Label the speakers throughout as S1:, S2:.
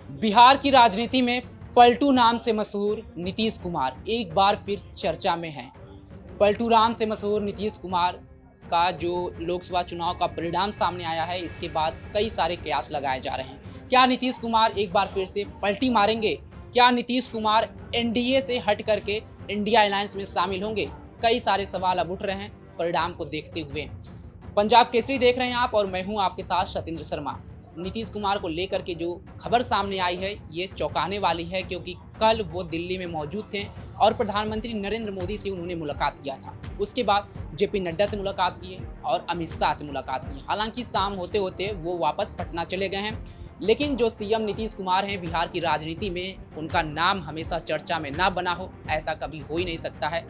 S1: बिहार की राजनीति में पलटू नाम से मशहूर नीतीश कुमार एक बार फिर चर्चा में हैं। पलटू राम से मशहूर नीतीश कुमार का जो लोकसभा चुनाव का परिणाम सामने आया है, इसके बाद कई सारे कयास लगाए जा रहे हैं। क्या नीतीश कुमार एक बार फिर से पलटी मारेंगे? क्या नीतीश कुमार एनडीए से हट करके इंडिया अलायंस में शामिल होंगे? कई सारे सवाल अब उठ रहे हैं परिणाम को देखते हुए। पंजाब केसरी देख रहे हैं आप और मैं हूं आपके साथ सतेंद्र शर्मा। नीतीश कुमार को लेकर के जो खबर सामने आई है ये चौंकाने वाली है, क्योंकि कल वो दिल्ली में मौजूद थे और प्रधानमंत्री नरेंद्र मोदी से उन्होंने मुलाकात किया था। उसके बाद जेपी नड्डा से मुलाकात किए और अमित शाह से मुलाकात की। हालांकि शाम होते होते वो वापस पटना चले गए हैं, लेकिन जो सीएम नीतीश कुमार हैं बिहार की राजनीति में उनका नाम हमेशा चर्चा में ना बना हो, ऐसा कभी हो ही नहीं सकता है।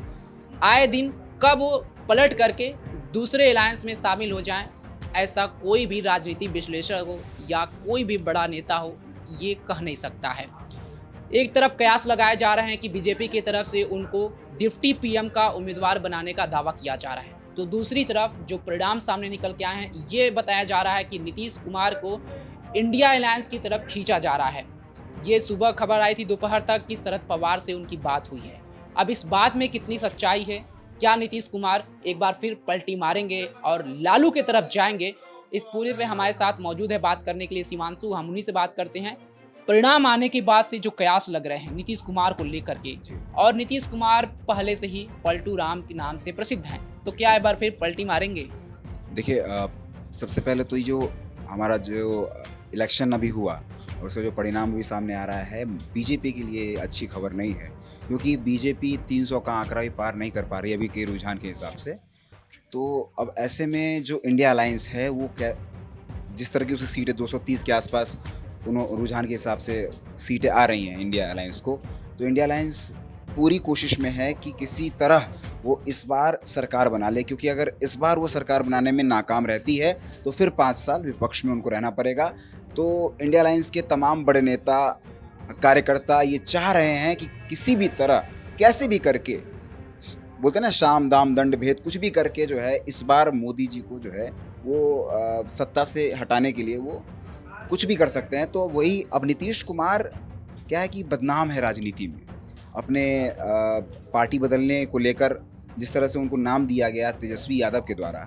S1: आए दिन कब वो पलट करके दूसरे अलायंस में शामिल हो जाएं, ऐसा कोई भी राजनीति विश्लेषक हो या कोई भी बड़ा नेता हो ये कह नहीं सकता है। एक तरफ कयास लगाए जा रहे हैं कि बीजेपी की तरफ से उनको डिप्टी पीएम का उम्मीदवार बनाने का दावा किया जा रहा है, तो दूसरी तरफ जो परिणाम सामने निकल के आए हैं ये बताया जा रहा है कि नीतीश कुमार को इंडिया अलायंस की तरफ खींचा जा रहा है। ये सुबह खबर आई थी दोपहर तक कि शरद पवार से उनकी बात हुई है। अब इस बात में कितनी सच्चाई है? क्या नीतीश कुमार एक बार फिर पलटी मारेंगे और लालू की तरफ जाएंगे? इस पूरे पे हमारे साथ मौजूद है बात करने के लिए सीमांशु। हम उन्हीं से बात करते हैं। परिणाम आने के बाद से जो कयास लग रहे हैं नीतीश कुमार को लेकर के, और नीतीश कुमार पहले से ही पलटू राम के नाम से प्रसिद्ध हैं, तो क्या एक बार फिर पलटी मारेंगे?
S2: देखिए, सबसे पहले तो ये जो हमारा जो इलेक्शन अभी हुआ और उसका जो परिणाम भी सामने आ रहा है, बीजेपी के लिए अच्छी खबर नहीं है, क्योंकि बीजेपी 300 का आंकड़ा भी पार नहीं कर पा रही है अभी के रुझान के हिसाब से। तो अब ऐसे में जो इंडिया अलायंस है वो जिस तरह की उसकी सीटें 230 के आसपास रुझान के हिसाब से सीटें आ रही हैं इंडिया अलायंस को, तो इंडिया अलायंस पूरी कोशिश में है कि किसी तरह वो इस बार सरकार बना ले, क्योंकि अगर इस बार वो सरकार बनाने में नाकाम रहती है तो फिर 5 साल विपक्ष में उनको रहना पड़ेगा। तो इंडिया अलायंस के तमाम बड़े नेता कार्यकर्ता ये चाह रहे हैं कि किसी भी तरह कैसे भी करके, बोलते हैं ना, शाम दाम दंड भेद, कुछ भी करके जो है इस बार मोदी जी को जो है वो सत्ता से हटाने के लिए वो कुछ भी कर सकते हैं। तो वही अब नीतीश कुमार क्या है कि बदनाम है राजनीति में अपने पार्टी बदलने को लेकर। जिस तरह से उनको नाम दिया गया तेजस्वी यादव के द्वारा,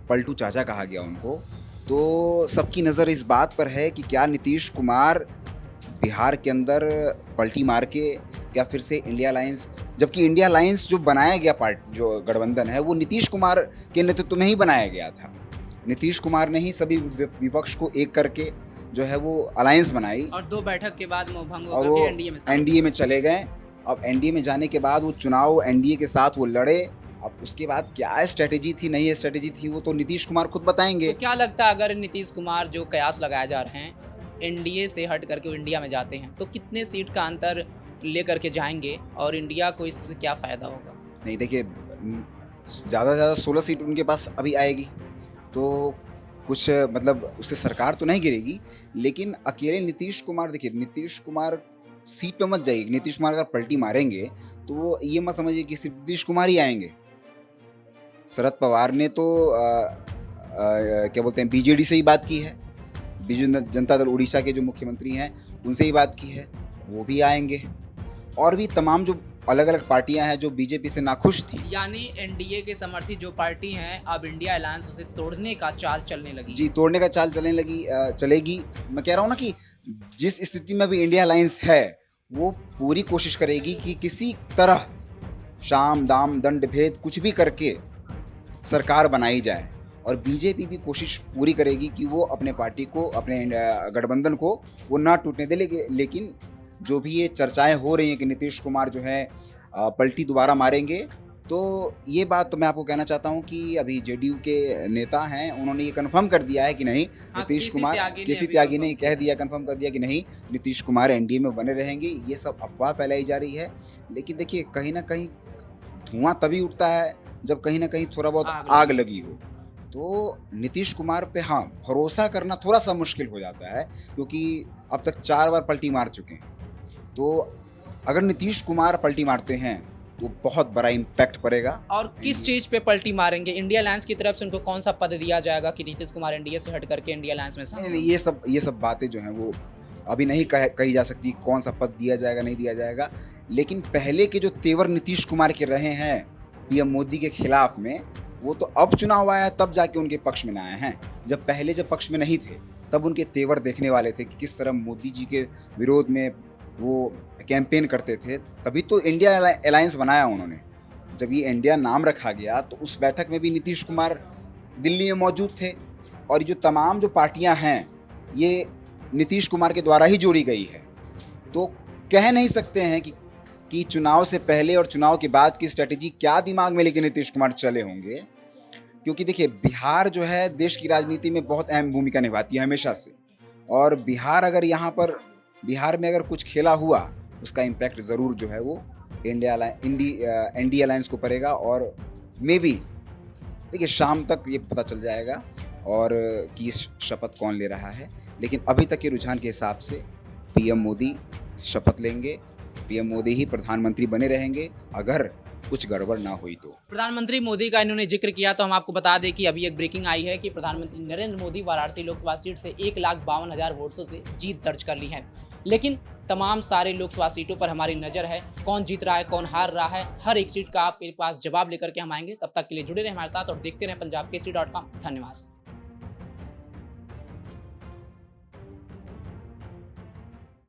S2: पलटू चाचा कहा गया उनको, तो सबकी नज़र इस बात पर है कि क्या नीतीश कुमार बिहार के अंदर पलटी मार के क्या फिर से इंडिया अलायंस, जबकि इंडिया अलायंस जो बनाया गया पार्टी जो गठबंधन है वो नीतीश कुमार के नेतृत्व में ही बनाया गया था। नीतीश कुमार ने ही सभी विपक्ष को एक करके जो है वो अलायंस बनाई
S1: और 2 बैठक के बाद मोहभंग
S2: और
S1: होकर
S2: वो
S1: के
S2: एनडीए में चले गए। अब एनडीए में जाने के बाद वो चुनाव एनडीए के साथ वो लड़े। अब उसके बाद क्या स्ट्रेटेजी थी, नहीं स्ट्रेटेजी थी, वो तो नीतीश कुमार खुद बताएंगे।
S1: तो क्या लगता है अगर नीतीश कुमार जो कयास लगाए जा रहे हैं एनडीए से हट करके वो इंडिया में जाते हैं, तो कितने सीट का अंतर लेकर के जाएंगे और इंडिया को इससे क्या फ़ायदा होगा?
S2: नहीं, देखिए, ज़्यादा से ज़्यादा 16 सीट उनके पास अभी आएगी, तो कुछ मतलब उससे सरकार तो नहीं गिरेगी, लेकिन अकेले नीतीश कुमार, देखिए नीतीश कुमार सीट पे मत जाइए। नीतीश कुमार अगर पलटी मारेंगे तो वो ये मत समझिए कि सिर्फ नीतीश कुमार ही आएंगे। शरद पवार ने तो क्या बोलते हैं, बीजेडी से ही बात की है, बीजू जनता दल उड़ीसा के जो मुख्यमंत्री हैं उनसे ही बात की है, वो भी आएंगे। और भी तमाम जो अलग अलग पार्टियां हैं जो बीजेपी से नाखुश थी,
S1: यानी एनडीए के समर्थित जो पार्टी हैं अब इंडिया अलायंस उसे तोड़ने का चाल चलने लगी।
S2: जी, तोड़ने का चाल चलेगी। मैं कह रहा हूँ ना कि जिस स्थिति में भी इंडिया अलायंस है वो पूरी कोशिश करेगी कि किसी तरह शाम दाम दंड भेद कुछ भी करके सरकार बनाई जाए, और बीजेपी भी कोशिश पूरी करेगी कि वो अपने पार्टी को, अपने गठबंधन को वो ना टूटने दे। लेकिन जो भी ये चर्चाएं हो रही हैं कि नीतीश कुमार जो है पलटी दोबारा मारेंगे, तो ये बात मैं आपको कहना चाहता हूं कि अभी जेडीयू के नेता हैं, उन्होंने ये कंफर्म कर दिया है कि नहीं, नीतीश कुमार, केसी त्यागी ने कह दिया, कंफर्म कर दिया कि नहीं, नीतीश कुमार एनडीए में बने रहेंगे। ये सब अफवाह फैलाई जा रही है, लेकिन देखिए कहीं ना कहीं धुआं तभी उठता है जब कहीं ना कहीं थोड़ा बहुत आग लगी हो। तो नीतीश कुमार पे हाँ भरोसा करना थोड़ा सा मुश्किल हो जाता है, क्योंकि अब तक 4 बार पलटी मार चुके हैं। तो अगर नीतीश कुमार पलटी मारते हैं तो बहुत बड़ा इम्पैक्ट पड़ेगा।
S1: और किस चीज़ पे पलटी मारेंगे? इंडिया अलायंस की तरफ से उनको कौन सा पद दिया जाएगा कि नीतीश कुमार एनडीए से हट करके इंडिया अलायंस में शामिल?
S2: नहीं, ये सब बातें जो हैं वो अभी नहीं कही जा सकती कौन सा पद दिया जाएगा नहीं दिया जाएगा, लेकिन पहले के जो तेवर नीतीश कुमार के रहे हैं पीएम मोदी के खिलाफ में, वो तो अब चुनाव आया तब जाके उनके पक्ष में आए हैं। जब पक्ष में नहीं थे तब उनके तेवर देखने वाले थे कि किस तरह मोदी जी के विरोध में वो कैंपेन करते थे, तभी तो इंडिया अलायंस बनाया उन्होंने। जब ये इंडिया नाम रखा गया तो उस बैठक में भी नीतीश कुमार दिल्ली में मौजूद थे, और जो तमाम जो पार्टियां हैं ये नीतीश कुमार के द्वारा ही जोड़ी गई है। तो कह नहीं सकते हैं कि चुनाव से पहले और चुनाव के बाद की स्ट्रेटेजी क्या दिमाग में लेके नीतीश कुमार चले होंगे, क्योंकि देखिए बिहार जो है देश की राजनीति में बहुत अहम भूमिका निभाती है हमेशा से, और बिहार में अगर कुछ खेला हुआ उसका इम्पैक्ट ज़रूर जो है वो इंडिया अलायंस को पड़ेगा, और मे बी देखिए शाम तक ये पता चल जाएगा और कि शपथ कौन ले रहा है। लेकिन अभी तक के रुझान के हिसाब से पीएम मोदी शपथ लेंगे, पीएम मोदी ही प्रधानमंत्री बने रहेंगे अगर कुछ गड़बड़ ना हुई तो।
S1: प्रधानमंत्री मोदी का इन्होंने जिक्र किया तो हम आपको बता दें कि अभी एक ब्रेकिंग आई है कि प्रधानमंत्री नरेंद्र मोदी वाराणसी लोकसभा सीट से 1,52,000 वोटों से जीत दर्ज कर ली है। लेकिन तमाम सारे लोकसभा सीटों पर हमारी नज़र है, कौन जीत रहा है कौन हार रहा है, हर एक सीट का आपके पास जवाब लेकर के हम आएंगे। तब तक के लिए जुड़े रहे हमारे साथ और देखते रहें पंजाबकेसरी.com। धन्यवाद।